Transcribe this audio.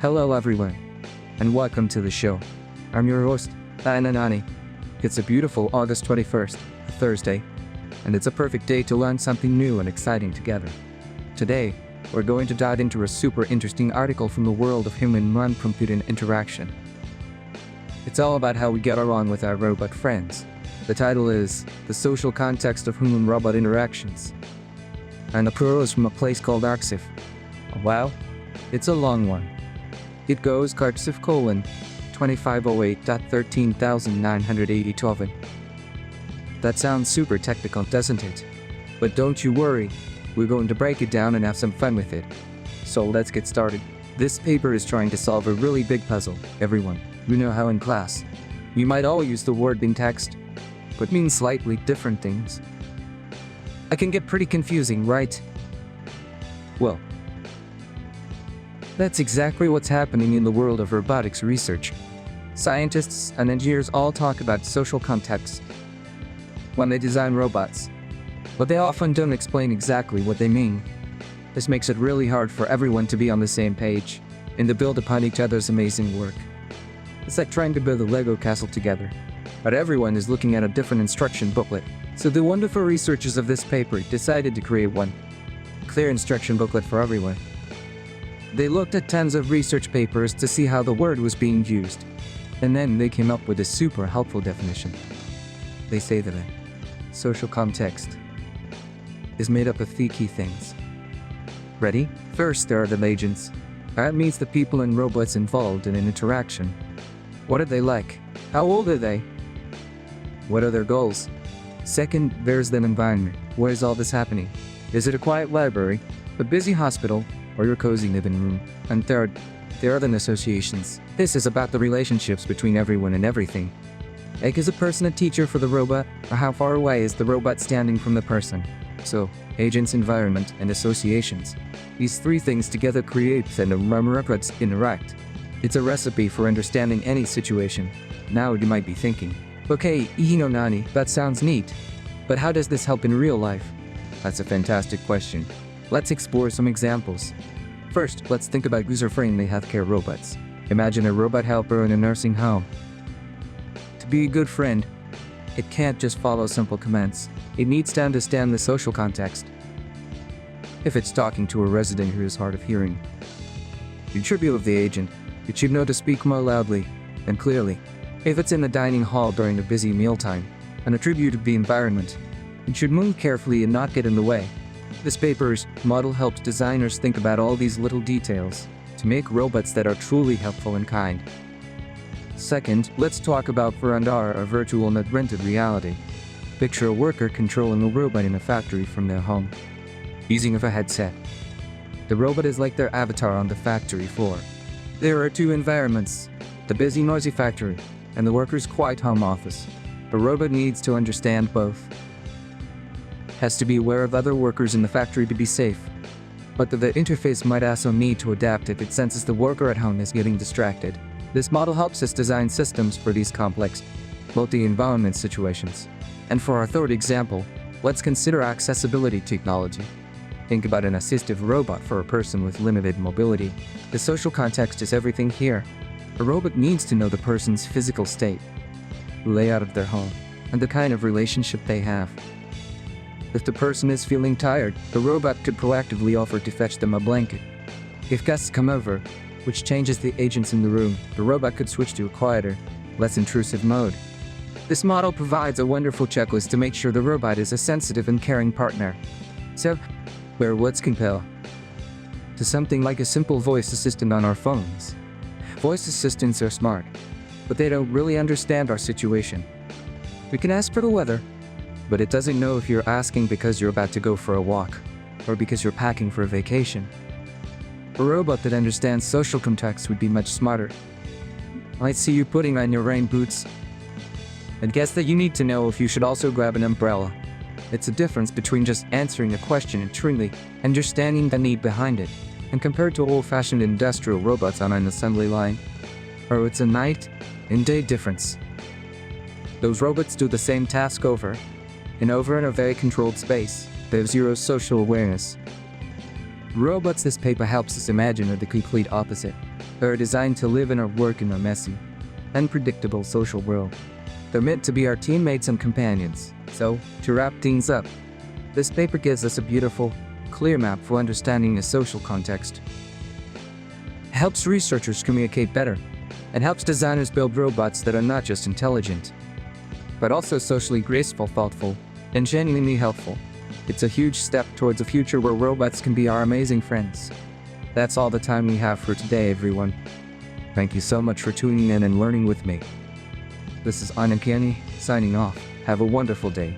Hello everyone, and welcome to the show. I'm your host, ichino-ani. It's a beautiful August 21st, a Thursday, and it's a perfect day to learn something new and exciting together. Today, we're going to dive into a super interesting article from the world of human-computer interaction. It's all about how we get along with our robot friends. The title is The Social Context of Human-Robot Interactions, and the plural is from a place called arXiv. Wow, it's a long one. It goes arXiv: 2508.13980. That sounds super technical, doesn't it? But don't you worry, we're going to break it down and have some fun with it. So let's get started. This paper is trying to solve a really big puzzle, everyone. You know how in class, you might all use the word in text, but mean slightly different things. It can get pretty confusing, right? Well, that's exactly what's happening in the world of robotics research. Scientists and engineers all talk about social context when they design robots, but they often don't explain exactly what they mean. This makes it really hard for everyone to be on the same page and to build upon each other's amazing work. It's like trying to build a Lego castle together, but everyone is looking at a different instruction booklet. So the wonderful researchers of this paper decided to create one clear instruction booklet for everyone. They looked at tons of research papers to see how the word was being used, and then they came up with a super helpful definition. They say that a social context is made up of three key things. Ready? First, there are the agents. That means the people and robots involved in an interaction. What are they like? How old are they? What are their goals? Second, there's the environment. Where is all this happening? Is it a quiet library, a busy hospital, or your cozy living room? And third, there are the associations. This is about the relationships between everyone and everything. Like, is a person a teacher for the robot, or how far away is the robot standing from the person? So, agents, environment, and associations. These three things together create and robots interact. It's a recipe for understanding any situation. Now you might be thinking, okay, ichino-ani, that sounds neat, but how does this help in real life? That's a fantastic question. Let's explore some examples. First, let's think about user-friendly healthcare robots. Imagine a robot helper in a nursing home. To be a good friend, it can't just follow simple commands. It needs to understand the social context. If it's talking to a resident who is hard of hearing, the attribute of the agent, it should know to speak more loudly and clearly. If it's in the dining hall during a busy mealtime, an attribute of the environment, it should move carefully and not get in the way. This paper's model helps designers think about all these little details to make robots that are truly helpful and kind. Second, let's talk about Verandar, a virtual and augmented reality. Picture a worker controlling a robot in a factory from their home, using a headset. The robot is like their avatar on the factory floor. There are two environments, the busy noisy factory and the worker's quiet home office. The robot needs to understand both. Has to be aware of other workers in the factory to be safe, but the interface might also need to adapt if it senses the worker at home is getting distracted. This model helps us design systems for these complex, multi-environment situations. And for our third example, let's consider accessibility technology. Think about an assistive robot for a person with limited mobility. The social context is everything here. A robot needs to know the person's physical state, layout of their home, and the kind of relationship they have. If the person is feeling tired, the robot could proactively offer to fetch them a blanket. If guests come over, which changes the agents in the room, the robot could switch to a quieter, less intrusive mode. This model provides a wonderful checklist to make sure the robot is a sensitive and caring partner. So, where words compare to something like a simple voice assistant on our phones. Voice assistants are smart, but they don't really understand our situation. We can ask for the weather, but it doesn't know if you're asking because you're about to go for a walk, or because you're packing for a vacation. A robot that understands social context would be much smarter. Might see you putting on your rain boots, and guess that you need to know if you should also grab an umbrella. It's a difference between just answering a question and truly understanding the need behind it, and compared to old-fashioned industrial robots on an assembly line, or it's a night and day difference. Those robots do the same task over and over in a very controlled space. They have zero social awareness. Robots. This paper helps us imagine the complete opposite. They're designed to live and work in a messy, unpredictable social world. They're meant to be our teammates and companions. So, to wrap things up, this paper gives us a beautiful, clear map for understanding a social context. It helps researchers communicate better, and helps designers build robots that are not just intelligent, but also socially graceful, thoughtful, and genuinely helpful. It's a huge step towards a future where robots can be our amazing friends. That's all the time we have for today, everyone. Thank you so much for tuning in and learning with me. This is ichino-ani, signing off. Have a wonderful day.